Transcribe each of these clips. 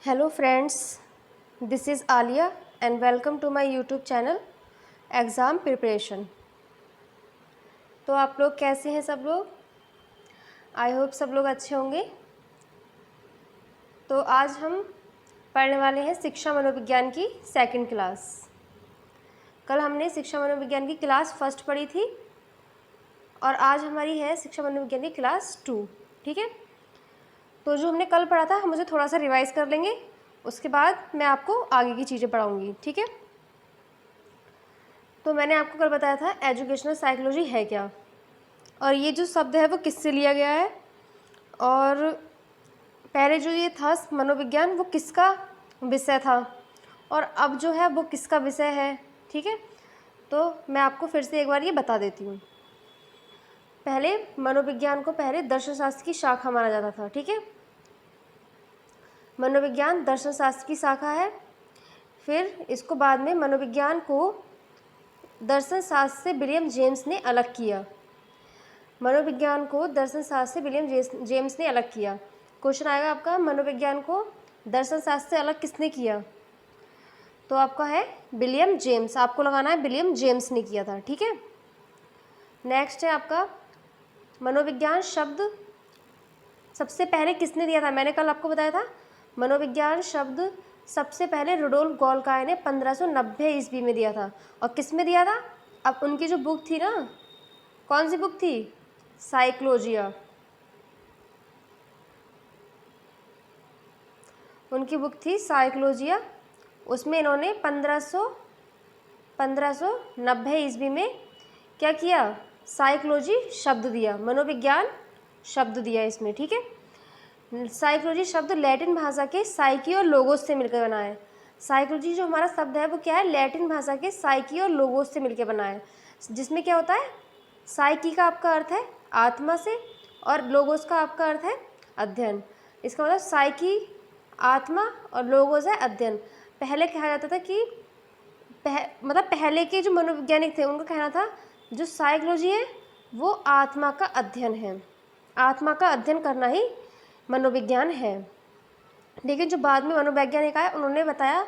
Hello friends, this is Alia and welcome to my YouTube channel exam preparation. तो आप लोग कैसे हैं सब लोग? आई होप सब लोग अच्छे होंगे। तो आज हम पढ़ने वाले हैं शिक्षा मनोविज्ञान की सेकंड क्लास। कल हमने शिक्षा मनोविज्ञान की क्लास फर्स्ट पढ़ी थी और आज हमारी है शिक्षा मनोविज्ञान की क्लास 2। ठीक है, तो जो हमने कल पढ़ा था हम उसे थोड़ा सा रिवाइज़ कर लेंगे, उसके बाद मैं आपको आगे की चीज़ें पढ़ाऊँगी। ठीक है, तो मैंने आपको कल बताया था एजुकेशनल साइकोलॉजी है क्या, और ये जो शब्द है वो किससे लिया गया है, और पहले जो ये था मनोविज्ञान वो किसका विषय था और अब जो है वो किसका विषय है। ठीक है, तो मैं आपको फिर से एक बार ये बता देती हूँ। पहले मनोविज्ञान को पहले दर्शनशास्त्र की शाखा माना जाता था। ठीक है, मनोविज्ञान दर्शनशास्त्र की शाखा है। फिर इसको बाद में मनोविज्ञान को दर्शनशास्त्र से विलियम जेम्स ने अलग किया। मनोविज्ञान को दर्शनशास्त्र से विलियम जेम्स ने अलग किया। क्वेश्चन आएगा आपका, मनोविज्ञान को दर्शनशास्त्र से अलग किसने किया? तो आपका है विलियम जेम्स, आपको लगाना है विलियम जेम्स ने किया था। ठीक है, नेक्स्ट है आपका मनोविज्ञान शब्द सबसे पहले किसने दिया था? मैंने कल आपको बताया था मनोविज्ञान शब्द सबसे पहले रुडोल्फ गोल्काय ने 1590 ईस्वी में दिया था। और किस में दिया था? अब उनकी जो बुक थी ना, कौन सी बुक थी? साइकोलॉजिया। उनकी बुक थी साइकोलॉजिया, उसमें इन्होंने 1590 ईस्वी में क्या किया? साइकोलॉजी शब्द दिया, मनोविज्ञान शब्द दिया इसमें। ठीक है, साइकोलॉजी शब्द लैटिन भाषा के साइकी और लोगोस से मिलकर बना है। साइकोलॉजी जो हमारा शब्द है वो क्या है? लैटिन भाषा के साइकी और लोगोस से मिलकर बना है, जिसमें क्या होता है? साइकी का आपका अर्थ है आत्मा से और लोगोस का आपका अर्थ है अध्ययन। इसका मतलब साइकी आत्मा और लोगोस है अध्ययन। पहले कहा जाता था कि मतलब पहले के जो मनोवैज्ञानिक थे उनका कहना था जो साइकोलॉजी है वो आत्मा का अध्ययन है, आत्मा का अध्ययन करना ही मनोविज्ञान है। लेकिन जो बाद में मनोवैज्ञानिक आए उन्होंने बताया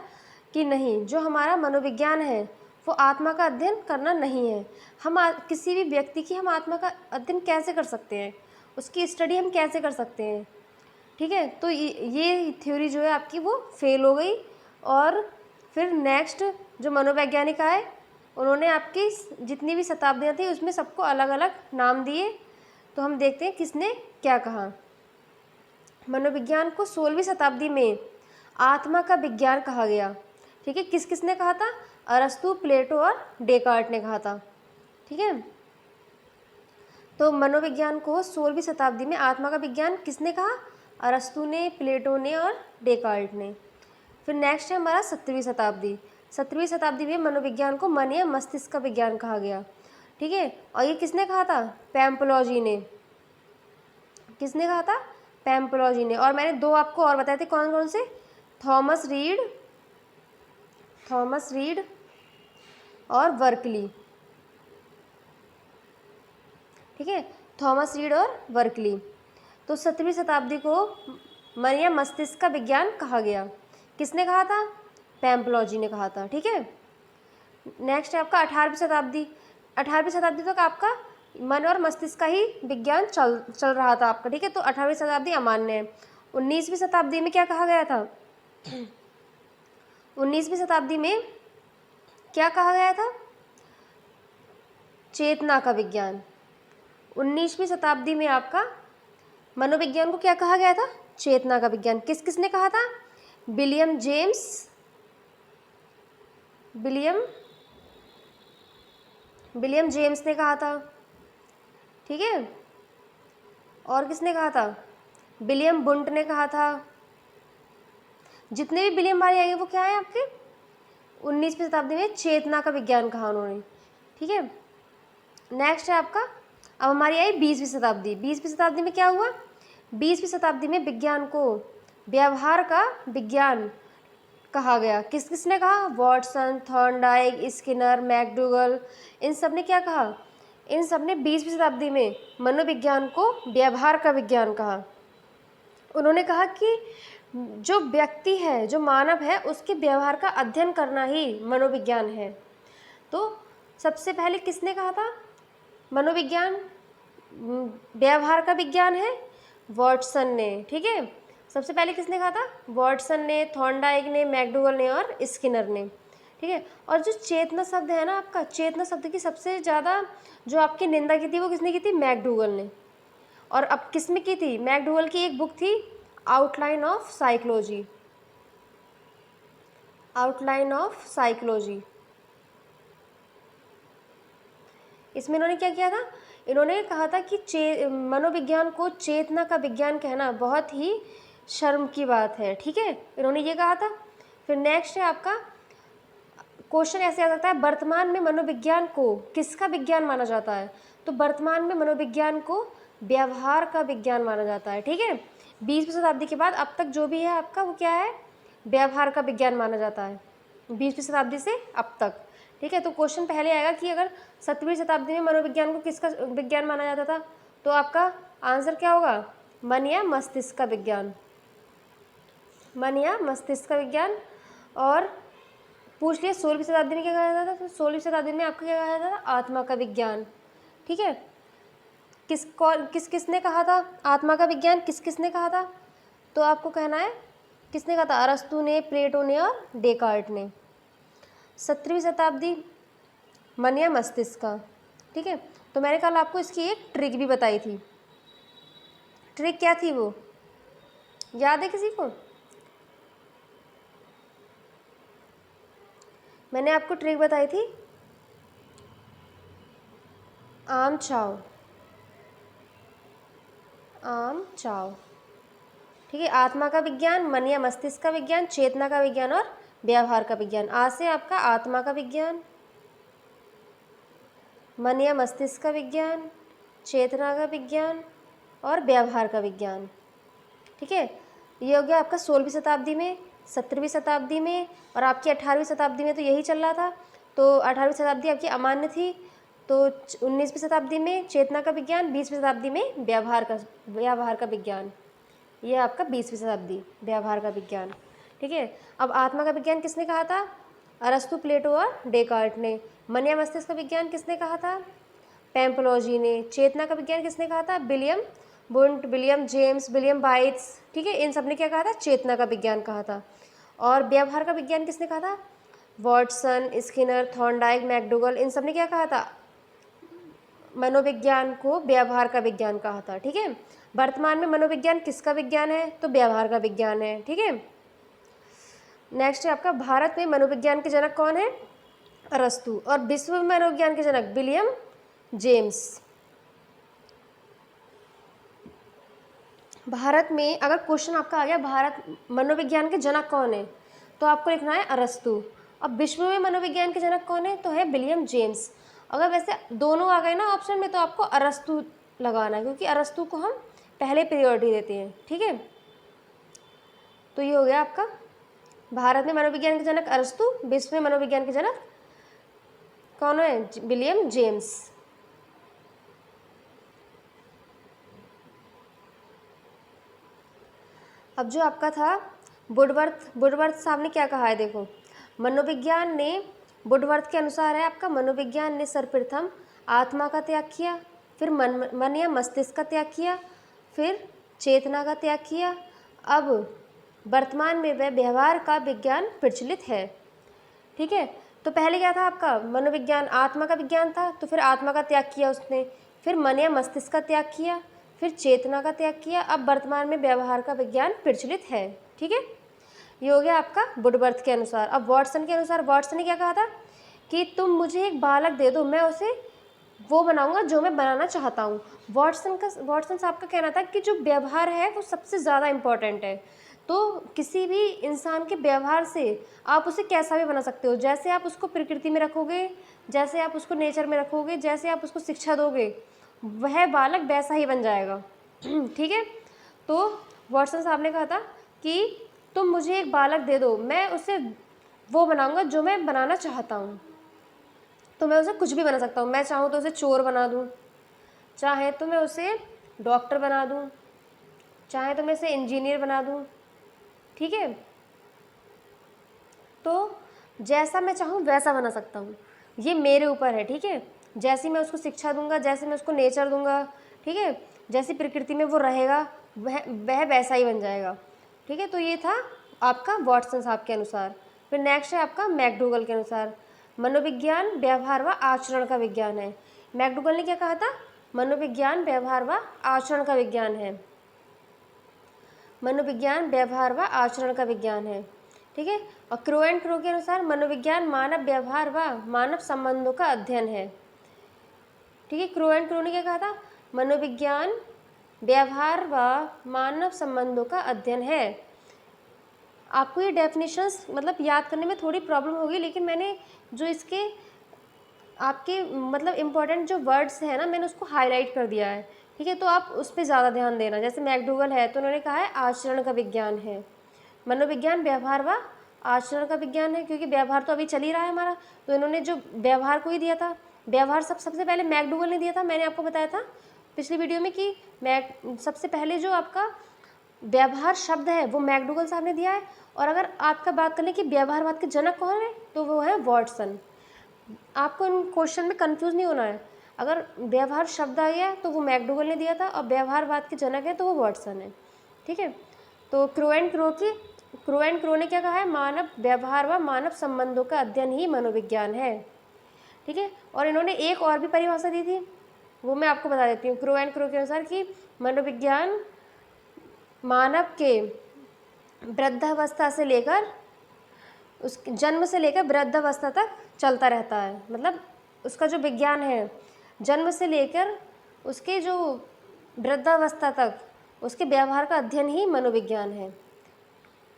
कि नहीं, जो हमारा मनोविज्ञान है वो आत्मा का अध्ययन करना नहीं है। हम किसी भी व्यक्ति की हम आत्मा का अध्ययन कैसे कर सकते हैं, उसकी स्टडी हम कैसे कर सकते हैं? ठीक है, तो ये थ्योरी जो है आपकी वो फेल हो गई। और फिर नेक्स्ट जो मनोवैज्ञानिक आए उन्होंने आपकी जितनी भी शताब्दियाँ थी उसमें सबको अलग अलग नाम दिए। तो हम देखते हैं किसने क्या कहा। मनोविज्ञान को 16वीं शताब्दी में आत्मा का विज्ञान कहा गया। ठीक है, किस किसने कहा था? अरस्तु, प्लेटो और डेकार्ट ने कहा था। ठीक है, तो मनोविज्ञान को 16वीं शताब्दी में आत्मा का विज्ञान किसने कहा? अरस्तु ने, प्लेटो ने और डेकार्ट ने। फिर नेक्स्ट है हमारा 17वीं शताब्दी। 17वीं शताब्दी में मनोविज्ञान को मन या मस्तिष्क का विज्ञान कहा गया। ठीक है, और ये किसने कहा था? पैम्पलॉजी ने। किसने कहा था? पैम्पलॉजी ने। और मैंने दो आपको और बताए थे, कौन कौन से? थॉमस रीड और वर्कली। ठीक है, थॉमस रीड और वर्कली। तो 17वीं शताब्दी को मन या मस्तिष्क का विज्ञान कहा गया। किसने कहा था? पैम्पलॉजी ने कहा था। ठीक है, नेक्स्ट है आपका 18वीं शताब्दी। 18वीं शताब्दी तक आपका मन और मस्तिष्क का ही विज्ञान चल रहा था आपका। ठीक है, तो 18वीं शताब्दी अमान्य है। 19वीं शताब्दी में क्या कहा गया था? 19वीं शताब्दी में क्या कहा गया था? चेतना का विज्ञान। 19वीं शताब्दी में आपका मनोविज्ञान को क्या कहा गया था? चेतना का विज्ञान। किस किसने कहा था? विलियम जेम्स ने कहा था। ठीक है, और किसने कहा था? विलियम बुंट ने कहा था। जितने भी विलियम बारे आएंगे वो क्या है आपके? 19वीं शताब्दी में चेतना का विज्ञान कहा उन्होंने। ठीक है, नेक्स्ट है आपका, अब हमारी आई 20वीं शताब्दी। 20वीं शताब्दी में क्या हुआ? 20वीं शताब्दी में विज्ञान को व्यवहार का विज्ञान कहा गया। किस किसने कहा? वॉटसन, थॉर्नडाइक, स्किनर, मैकडूगल, इन सब ने क्या कहा? इन सब ने 20वीं शताब्दी में मनोविज्ञान को व्यवहार का विज्ञान कहा। उन्होंने कहा कि जो व्यक्ति है, जो मानव है, उसके व्यवहार का अध्ययन करना ही मनोविज्ञान है। तो सबसे पहले किसने कहा था मनोविज्ञान व्यवहार का विज्ञान है? वॉटसन ने, ठीक है। सबसे पहले किसने कहा था? वॉटसन ने, थॉर्नडाइक ने, मैकडूगल ने और स्किनर ने, ठीक है। और जो चेतना शब्द है ना आपका, चेतना शब्द की सबसे ज़्यादा जो आपकी निंदा की थी वो किसने की थी? मैकडूगल ने। और अब किसमें की थी? मैकडूगल की एक बुक थी outline of psychology, outline of psychology. इसमें इन्होंने क्या किया था? इन्होंने कहा था कि मनोविज्ञान को चेतना का विज्ञान कहना बहुत ही शर्म की बात है, ठीक है, इन्होंने ये कहा था। फिर नेक्स्ट है आपका क्वेश्चन ऐसे आ सकता है, वर्तमान में मनोविज्ञान को किसका विज्ञान माना जाता है? तो वर्तमान में मनोविज्ञान को व्यवहार का विज्ञान माना जाता है, ठीक है। 20वीं शताब्दी के बाद अब तक जो भी है आपका वो क्या है? व्यवहार का विज्ञान माना जाता है 20वीं शताब्दी से अब तक, ठीक है। तो क्वेश्चन पहले आएगा कि अगर 7वीं शताब्दी में मनोविज्ञान को किसका विज्ञान माना जाता था, तो आपका आंसर क्या होगा? मन या मस्तिष्क का विज्ञान, मन या मस्तिष्क का विज्ञान। और पूछ लिया 16वीं शताब्दी में क्या कहा जाता था? तो 16वीं शताब्दी में आपका क्या कहा जाता था? आत्मा का विज्ञान, ठीक है। किसने कहा था आत्मा का विज्ञान? किसने कहा था? तो आपको कहना है किसने कहा था? अरस्तु ने, प्लेटो ने और डेकार्ट ने। 17वीं शताब्दी मन या मस्तिष्क का, ठीक है। तो मैंने कल आपको इसकी एक ट्रिक भी बताई थी। ट्रिक क्या थी वो याद है किसी को? मैंने आपको ट्रिक बताई थी आम चाओ, आम चाओ, ठीक है। आत्मा का विज्ञान, मन या मस्तिष्क का विज्ञान, चेतना का विज्ञान और व्यवहार का विज्ञान। आज से आपका आत्मा का विज्ञान, मन या मस्तिष्क का विज्ञान, चेतना का विज्ञान और व्यवहार का विज्ञान, ठीक है। ये हो गया आपका 16वीं शताब्दी में, 17वीं शताब्दी में और आपकी 18वीं शताब्दी में तो यही चल रहा था। तो 18वीं शताब्दी आपकी अमान्य थी, तो 19वीं शताब्दी में चेतना का विज्ञान, 20वीं शताब्दी में व्यवहार का विज्ञान। ये आपका 20वीं शताब्दी व्यवहार का विज्ञान, ठीक है। अब आत्मा का विज्ञान किसने कहा था? अरस्तु, प्लेटो और डेकार्ट ने। मन या मस्तिष्क का विज्ञान किसने कहा था? पैम्पोलॉजी ने। चेतना का विज्ञान किसने कहा था? William Wundt, William James, William bytes, ठीक है। इन सब ने क्या कहा था? चेतना का विज्ञान कहा था। और व्यवहार का विज्ञान किसने कहा था? वॉटसन, स्किनर, थॉर्नडाइक, मैकडूगल, इन सब ने क्या कहा था? मनोविज्ञान को व्यवहार का विज्ञान कहा था, ठीक है। वर्तमान में मनोविज्ञान किसका विज्ञान है? तो व्यवहार का विज्ञान है, ठीक है। नेक्स्ट है आपका भारत में मनोविज्ञान के जनक कौन है? अरस्तु। और विश्व में मनोविज्ञान के जनक विलियम जेम्स। भारत में अगर क्वेश्चन आपका आ गया भारत मनोविज्ञान के जनक कौन है, तो आपको लिखना है अरस्तु। अब विश्व में मनोविज्ञान के जनक कौन है? तो है विलियम जेम्स। अगर वैसे दोनों आ गए ना ऑप्शन में, तो आपको अरस्तु लगाना है, क्योंकि अरस्तु को हम पहले प्रायोरिटी देते हैं, ठीक है। तो ये हो गया आपका भारत में मनोविज्ञान के जनक अरस्तु, विश्व में मनोविज्ञान के जनक कौन है? William James. अब जो आपका था वुडवर्थ साहब ने क्या कहा है देखो, मनोविज्ञान ने वुडवर्थ के अनुसार है आपका मनोविज्ञान ने सर्वप्रथम आत्मा का त्याग किया, फिर मन या मस्तिष्क का त्याग किया, फिर चेतना का त्याग किया। अब वर्तमान में वह व्यवहार का विज्ञान प्रचलित है, ठीक है। तो पहले क्या था आपका? मनोविज्ञान आत्मा का विज्ञान था, तो फिर आत्मा का त्याग किया उसने, फिर मन या मस्तिष्क का त्याग किया, फिर चेतना का त्याग किया। अब वर्तमान में व्यवहार का विज्ञान प्रचलित है, ठीक है। ये हो गया आपका वुडवर्थ के अनुसार। अब वॉटसन के अनुसार, वॉटसन ने क्या कहा था कि तुम मुझे एक बालक दे दो, मैं उसे वो बनाऊंगा जो मैं बनाना चाहता हूँ। वॉटसन साहब का कहना था कि जो व्यवहार है वो सबसे ज़्यादा इम्पॉर्टेंट है। तो किसी भी इंसान के व्यवहार से आप उसे कैसा भी बना सकते हो। जैसे आप उसको प्रकृति में रखोगे, जैसे आप उसको नेचर में रखोगे, जैसे आप उसको शिक्षा दोगे, वह बालक वैसा ही बन जाएगा, ठीक है। तो वॉटसन साहब ने कहा था कि तुम मुझे एक बालक दे दो, मैं उसे वो बनाऊंगा जो मैं बनाना चाहता हूँ। तो मैं उसे कुछ भी बना सकता हूँ, मैं चाहूँ तो उसे चोर बना दूँ, चाहे तो मैं उसे डॉक्टर बना दूँ, चाहे तो मैं उसे इंजीनियर बना दूँ, ठीक है। तो जैसा मैं चाहूँ वैसा बना सकता हूँ, ये मेरे ऊपर है, ठीक है। जैसी मैं उसको शिक्षा दूंगा, जैसे मैं उसको नेचर दूंगा, ठीक है, जैसी प्रकृति में वो रहेगा वह वैसा ही बन जाएगा, ठीक है। तो ये था आपका वाटसन साहब के अनुसार। फिर नेक्स्ट है आपका मैकडूगल के अनुसार, मनोविज्ञान व्यवहार व आचरण का विज्ञान है। मैकडूगल ने क्या कहा था? मनोविज्ञान व्यवहार व आचरण का विज्ञान है। मनोविज्ञान व्यवहार व आचरण का विज्ञान है, ठीक है। और क्रो एंड क्रो के अनुसार मनोविज्ञान मानव व्यवहार व मानव संबंधों का अध्ययन है, ठीक है। क्रो एंड क्रो ने क्या कहा था? मनोविज्ञान व्यवहार व मानव संबंधों का अध्ययन है। आपको ये डेफिनेशंस मतलब याद करने में थोड़ी प्रॉब्लम होगी, लेकिन मैंने जो इसके आपके मतलब इम्पोर्टेंट जो वर्ड्स हैं ना, मैंने उसको हाईलाइट कर दिया है, ठीक है। तो आप उस पर ज़्यादा ध्यान देना। जैसे मैकडूगल है तो उन्होंने कहा है आचरण का विज्ञान है। मनोविज्ञान व्यवहार व आचरण का विज्ञान है, क्योंकि व्यवहार तो अभी चल ही रहा है हमारा, तो इन्होंने जो व्यवहार को ही दिया था, व्यवहार सबसे पहले मैकडूगल ने दिया था। मैंने आपको बताया था पिछली वीडियो में कि सबसे पहले जो आपका व्यवहार शब्द है वो मैकडूगल साहब ने दिया है। और अगर आपका बात करें कि व्यवहारवाद के जनक कौन है, तो वो है वाटसन। आपको इन क्वेश्चन में कंफ्यूज नहीं होना है। अगर व्यवहार शब्द आ गया तो वो मैकडूगल ने दिया था, और व्यवहारवाद के जनक है तो वो वाटसन है, ठीक है। तो क्रो एंड क्रो ने क्या कहा है? मानव व्यवहार व मानव संबंधों का अध्ययन ही मनोविज्ञान है, ठीक है। और इन्होंने एक और भी परिभाषा दी थी, वो मैं आपको बता देती हूँ। क्रो एंड क्रो के अनुसार कि मनोविज्ञान मानव के वृद्धावस्था से लेकर उस जन्म से लेकर वृद्धावस्था तक चलता रहता है। मतलब उसका जो विज्ञान है, जन्म से लेकर उसके जो वृद्धावस्था तक उसके व्यवहार का अध्ययन ही मनोविज्ञान है,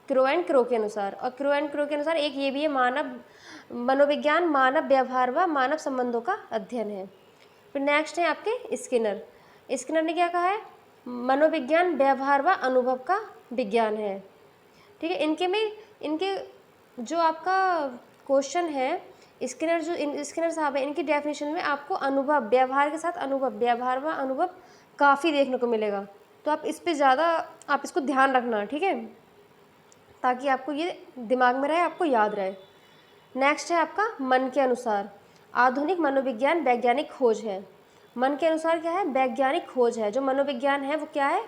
क्रो एंड क्रो के अनुसार। और क्रो एंड क्रो के अनुसार एक ये भी है, मनोविज्ञान मानव व्यवहार व मानव संबंधों का अध्ययन है। फिर नेक्स्ट है आपके स्किनर ने क्या कहा है? मनोविज्ञान व्यवहार व अनुभव का विज्ञान है, ठीक है। इनके जो आपका क्वेश्चन है, स्किनर साहब है, इनकी डेफिनेशन में आपको अनुभव, व्यवहार के साथ अनुभव, व्यवहार व अनुभव काफ़ी देखने को मिलेगा। तो आप इस पे ज़्यादा आप इसको ध्यान रखना, ठीक है, ताकि आपको ये दिमाग में रहे, आपको याद रहे। नेक्स्ट है आपका मन के अनुसार, आधुनिक मनोविज्ञान वैज्ञानिक खोज है। मन के अनुसार क्या है? वैज्ञानिक खोज है। जो मनोविज्ञान है वो क्या है?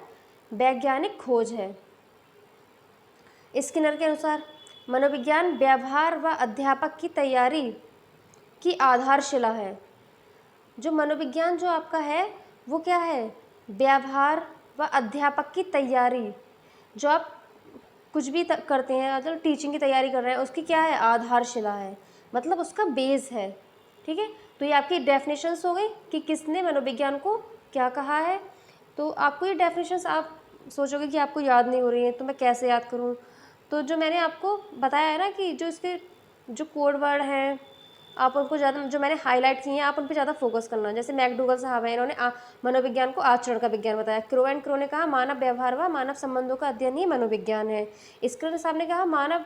वैज्ञानिक खोज है। स्किनर के अनुसार मनोविज्ञान व्यवहार व अध्यापक की तैयारी की आधारशिला है। जो मनोविज्ञान जो आपका है वो क्या है? व्यवहार व अध्यापक की तैयारी, जो आप कुछ भी करते हैं, मतलब टीचिंग की तैयारी कर रहे हैं, उसकी क्या है? आधारशिला है, मतलब उसका बेस है, ठीक है। तो ये आपकी डेफिनेशंस हो गई कि किसने मनोविज्ञान को क्या कहा है। तो आपको ये डेफिनेशंस आप सोचोगे कि आपको याद नहीं हो रही है, तो मैं कैसे याद करूँ? तो जो मैंने आपको बताया है ना कि जो इसके जो कोड वर्ड हैं, आप उनको ज़्यादा, जो मैंने हाईलाइट किए हैं, आप उन पर ज़्यादा फोकस करना। जैसे मैकडूगल साहब हैं, इन्होंने मनोविज्ञान को आचरण का विज्ञान बताया। क्रो एंड क्रो ने कहा मानव व्यवहार व मानव संबंधों का अध्ययन ही मनोविज्ञान है। स्किनर साहब ने कहा मानव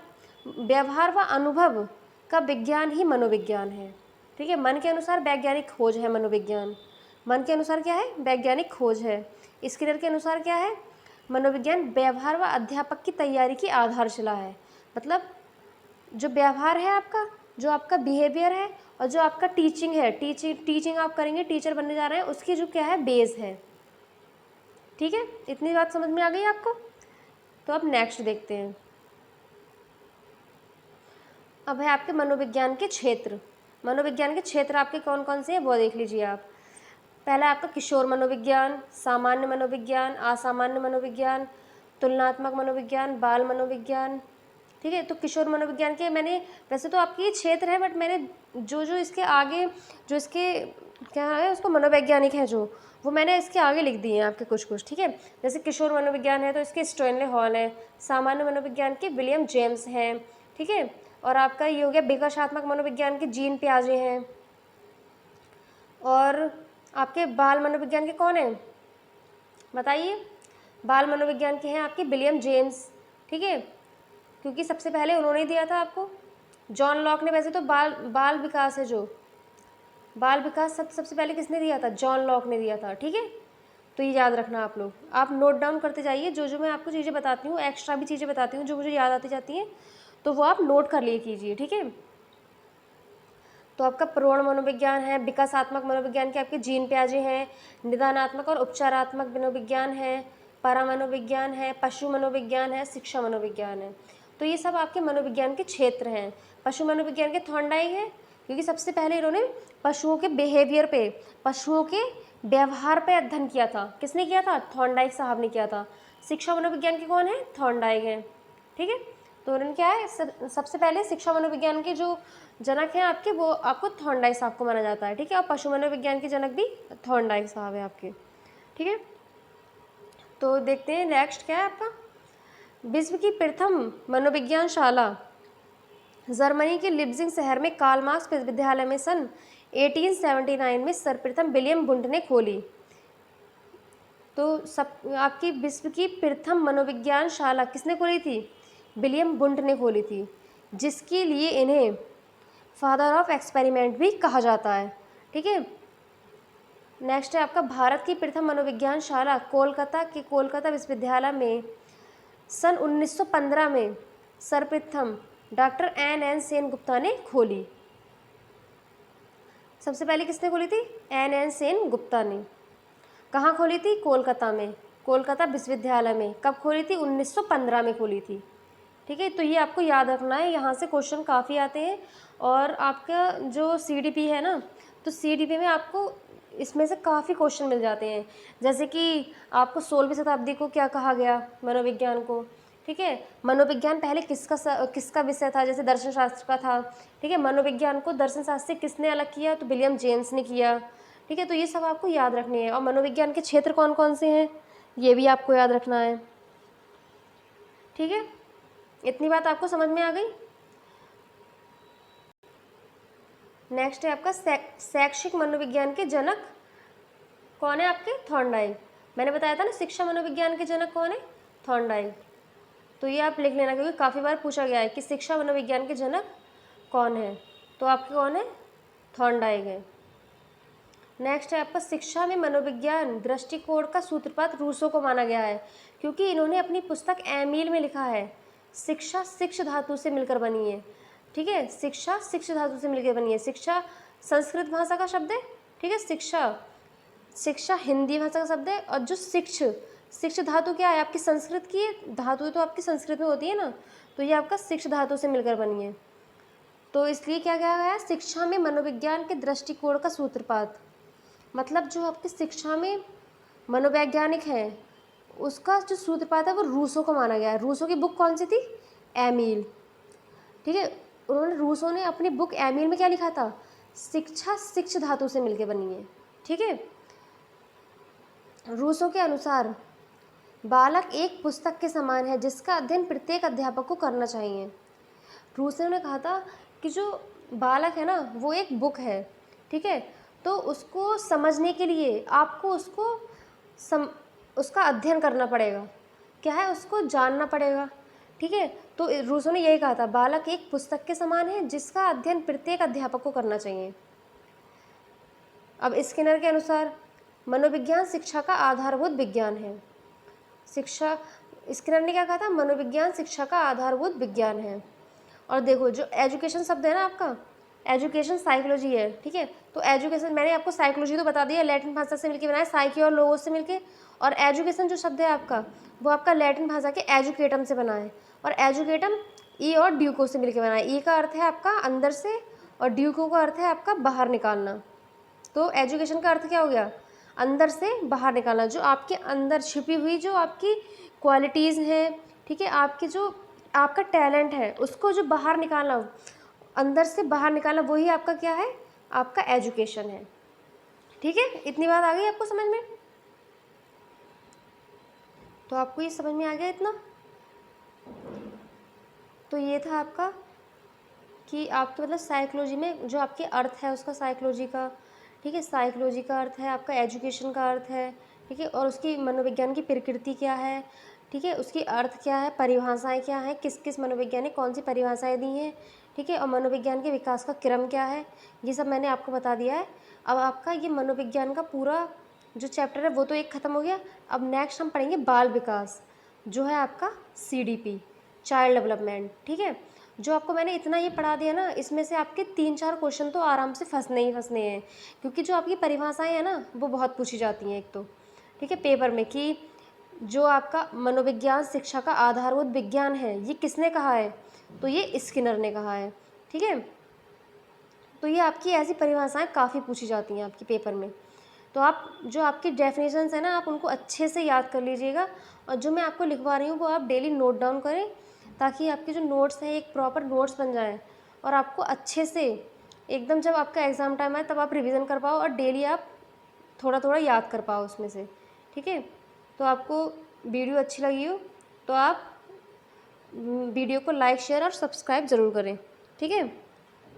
व्यवहार व अनुभव का विज्ञान ही मनोविज्ञान है, ठीक है। मन के अनुसार वैज्ञानिक खोज है मनोविज्ञान। मन के अनुसार क्या है? वैज्ञानिक खोज है। स्किनर के अनुसार क्या है? मनोविज्ञान व्यवहार व अध्यापक की तैयारी की आधारशिला है। मतलब जो व्यवहार है आपका, जो आपका बिहेवियर है, और जो आपका टीचिंग है, टीचिंग आप करेंगे, टीचर बनने जा रहे हैं, उसकी जो क्या है? बेस है, ठीक है। इतनी बात समझ में आ गई आपको? तो अब नेक्स्ट देखते हैं। अब है आपके मनोविज्ञान के क्षेत्र। मनोविज्ञान के क्षेत्र आपके कौन कौन से हैं वो देख लीजिए आप। पहला आपका किशोर मनोविज्ञान, सामान्य मनोविज्ञान, असामान्य मनोविज्ञान, तुलनात्मक मनोविज्ञान, बाल मनोविज्ञान, ठीक है। तो किशोर मनोविज्ञान के मैंने, वैसे तो आपके ये क्षेत्र है, बट मैंने जो इसके आगे जो इसके क्या है उसको मनोवैज्ञानिक हैं जो, वो मैंने इसके आगे लिख दिए हैं आपके कुछ, ठीक है। जैसे किशोर मनोविज्ञान है तो इसके स्टैनले हॉल है। सामान्य मनोविज्ञान के विलियम जेम्स हैं, ठीक है। और आपका ये हो गया विकासात्मक मनोविज्ञान के जीन पियाजे हैं। और आपके बाल मनोविज्ञान के कौन हैं बताइए? बाल मनोविज्ञान के हैं आपके विलियम जेम्स, ठीक है, क्योंकि सबसे पहले उन्होंने दिया था आपको। जॉन लॉक ने, वैसे तो बाल विकास है, जो बाल विकास सबसे पहले किसने दिया था? जॉन लॉक ने दिया था, ठीक है। तो ये याद रखना आप लोग, आप नोट डाउन करते जाइए, जो जो मैं आपको चीज़ें बताती हूँ, एक्स्ट्रा भी चीज़ें बताती हूँ जो मुझे याद आती जाती हैं, तो वो आप नोट कर लिए कीजिए, ठीक है। तो आपका प्रौढ़ मनोविज्ञान है, विकासात्मक मनोविज्ञान के आपके जीन प्याजे हैं, निदानात्मक और उपचारात्मक मनोविज्ञान है, परा मनोविज्ञान है, पशु मनोविज्ञान है, शिक्षा मनोविज्ञान है। तो ये सब आपके मनोविज्ञान के क्षेत्र हैं। पशु मनोविज्ञान के थॉर्नडाइक है, क्योंकि सबसे पहले इन्होंने पशुओं के बिहेवियर पे, पशुओं के व्यवहार पे अध्ययन किया था। किसने किया था? थॉर्नडाइक साहब ने किया था। शिक्षा मनोविज्ञान के कौन है? थॉर्नडाइक है, ठीक है। तो उन्होंने क्या है, सबसे पहले शिक्षा मनोविज्ञान के जो जनक हैं आपके, वो आपको थॉर्नडाइक साहब को माना जाता है, ठीक है। और पशु मनोविज्ञान के जनक भी थॉर्नडाइक साहब है आपके, ठीक है। तो देखते हैं नेक्स्ट क्या है आपका। विश्व की प्रथम मनोविज्ञानशाला जर्मनी के लिप्जिंग शहर में कार्ल मार्क्स विश्वविद्यालय में सन 1879 में सर्वप्रथम विलियम वुंड ने खोली। तो सब आपकी विश्व की प्रथम मनोविज्ञानशाला किसने खोली थी? विलियम वुंड ने खोली थी, जिसके लिए इन्हें फादर ऑफ एक्सपेरिमेंट भी कहा जाता है, ठीक है। नेक्स्ट है आपका भारत की प्रथम मनोविज्ञानशाला कोलकाता के कोलकाता विश्वविद्यालय में सन 1915 में सर्वप्रथम डॉक्टर एन सेनगुप्ता ने खोली। सबसे पहले किसने खोली थी? एन सेनगुप्ता ने। कहाँ खोली थी? कोलकाता में, कोलकाता विश्वविद्यालय में। कब खोली थी? 1915 में खोली थी, ठीक है। तो ये आपको याद रखना है, यहाँ से क्वेश्चन काफ़ी आते हैं। और आपका जो सीडीपी है ना, तो सीडीपी में आपको इसमें से काफ़ी क्वेश्चन मिल जाते हैं। जैसे कि आपको 16वीं शताब्दी को क्या कहा गया? मनोविज्ञान को, ठीक है। मनोविज्ञान पहले किसका विषय था? जैसे दर्शन शास्त्र का था, ठीक है। मनोविज्ञान को दर्शन शास्त्र से किसने अलग किया? तो विलियम जेम्स ने किया, ठीक है। तो ये सब आपको याद रखने हैं। और मनोविज्ञान के क्षेत्र कौन कौन से हैं, ये भी आपको याद रखना है, ठीक है। इतनी बात आपको समझ में आ गई। नेक्स्ट है आपका शैक्षिक मनोविज्ञान के जनक कौन है? आपके थॉर्नडाइक। मैंने बताया था ना, शिक्षा मनोविज्ञान के जनक कौन है? थॉर्नडाइक। तो ये आप लिख लेना, क्योंकि काफ़ी बार पूछा गया है कि शिक्षा मनोविज्ञान के जनक कौन है, तो आपके कौन है? थॉर्नडाइक है। नेक्स्ट है आपका शिक्षा में मनोविज्ञान दृष्टिकोण का सूत्रपात रूसो को माना गया है, क्योंकि इन्होंने अपनी पुस्तक एमील में लिखा है शिक्षा शिक्ष धातु से मिलकर बनी है, ठीक है। शिक्षा शिक्ष धातु से मिलकर बनी है। शिक्षा संस्कृत भाषा का शब्द है, ठीक है। शिक्षा हिंदी भाषा का शब्द है। और जो शिक्ष धातु क्या है? आपकी संस्कृत की धातु तो आपकी संस्कृत में होती है ना, तो ये आपका शिक्ष धातु से मिलकर बनी है। तो इसलिए क्या कहा गया है? शिक्षा में मनोविज्ञान के दृष्टिकोण का सूत्रपात, मतलब जो आपकी शिक्षा में मनोवैज्ञानिक हैं, उसका जो सूत्रपात है वो रूसो को माना गया है। रूसो की बुक कौन सी थी? एमील, ठीक है। उन्होंने रूसो ने अपनी बुक एमील में क्या लिखा था? शिक्षा शिक्ष धातु से मिलकर बनी है, ठीक है। रूसो के अनुसार बालक एक पुस्तक के समान है जिसका अध्ययन प्रत्येक अध्यापक को करना चाहिए। रूसो ने कहा था कि जो बालक है ना, वो एक बुक है, ठीक है। तो उसको समझने के लिए आपको उसका अध्ययन करना पड़ेगा, क्या है? उसको जानना पड़ेगा, ठीक है। तो रूसो ने यही कहा था, बालक एक पुस्तक के समान है जिसका अध्ययन प्रत्येक अध्यापक को करना चाहिए। अब स्किनर के अनुसार मनोविज्ञान शिक्षा का आधारभूत विज्ञान है। स्किनर ने क्या कहा था? मनोविज्ञान शिक्षा का आधारभूत विज्ञान है। और देखो, जो एजुकेशन शब्द है ना आपका, एजुकेशन साइकोलॉजी है, ठीक है। तो एजुकेशन मैंने आपको साइकोलॉजी तो बता दिया, लैटिन भाषा से मिलकर बनाया, साइकी और लोगोस से मिलके। और एजुकेशन जो शब्द है आपका, वो आपका लैटिन भाषा के एजुकेटम से बना है। और एजुकेटम ई और ड्यूको से मिलकर बना है। ई का अर्थ है आपका अंदर से, और ड्यूको का अर्थ है आपका बाहर निकालना। तो एजुकेशन का अर्थ क्या हो गया? अंदर से बाहर निकालना। जो आपके अंदर छिपी हुई जो आपकी क्वालिटीज़ हैं, ठीक है, आपकी जो आपका टैलेंट है, उसको जो बाहर निकालना, अंदर से बाहर निकालना, वही आपका क्या है? आपका एजुकेशन है, ठीक है। इतनी बात आ गई आपको समझ में? तो आपको ये समझ में आ गया इतना? तो ये था आपका कि आपके मतलब साइकोलॉजी में जो आपके अर्थ है उसका, साइकोलॉजी का, ठीक है। साइकोलॉजी का अर्थ है आपका, एजुकेशन का अर्थ है, ठीक है। और उसकी मनोविज्ञान की प्रकृति क्या है, ठीक है, उसकी अर्थ क्या है, परिभाषाएं क्या हैं, किस किस मनोविज्ञान ने कौन सी परिभाषाएं दी हैं, ठीक है। और मनोविज्ञान के विकास का क्रम क्या है, ये सब मैंने आपको बता दिया है। अब आपका ये मनोविज्ञान का पूरा जो चैप्टर है वो तो एक ख़त्म हो गया। अब नेक्स्ट हम पढ़ेंगे बाल विकास, जो है आपका CDP, चाइल्ड डेवलपमेंट, ठीक है। जो आपको मैंने इतना ये पढ़ा दिया ना, इसमें से आपके 3-4 क्वेश्चन तो आराम से फंसने ही फंसने हैं, क्योंकि जो आपकी परिभाषाएं हैं ना वो बहुत पूछी जाती हैं एक तो, ठीक है, पेपर में, कि जो आपका मनोविज्ञान शिक्षा का आधारभूत विज्ञान है, ये किसने कहा है, तो ये स्किनर ने कहा है, ठीक है। तो ये आपकी ऐसी परिभाषाएं काफ़ी पूछी जाती हैं आपके पेपर में। तो आप जो आपकी डेफिनेशंस है ना, आप उनको अच्छे से याद कर लीजिएगा, और जो मैं आपको लिखवा रही हूँ वो आप डेली नोट डाउन करें, ताकि आपके जो नोट्स हैं एक प्रॉपर नोट्स बन जाएं, और आपको अच्छे से एकदम जब आपका एग्ज़ाम टाइम आए तब आप रिवीजन कर पाओ, और डेली आप थोड़ा थोड़ा याद कर पाओ उसमें से, ठीक है। तो आपको वीडियो अच्छी लगी हो तो आप वीडियो को लाइक, शेयर और सब्सक्राइब ज़रूर करें, ठीक है,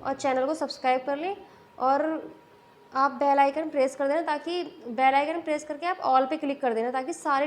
और चैनल को सब्सक्राइब कर लें, और आप बेल आइकन प्रेस कर देना, ताकि बेल आइकन प्रेस करके आप ऑल पे क्लिक कर देना, ताकि सारे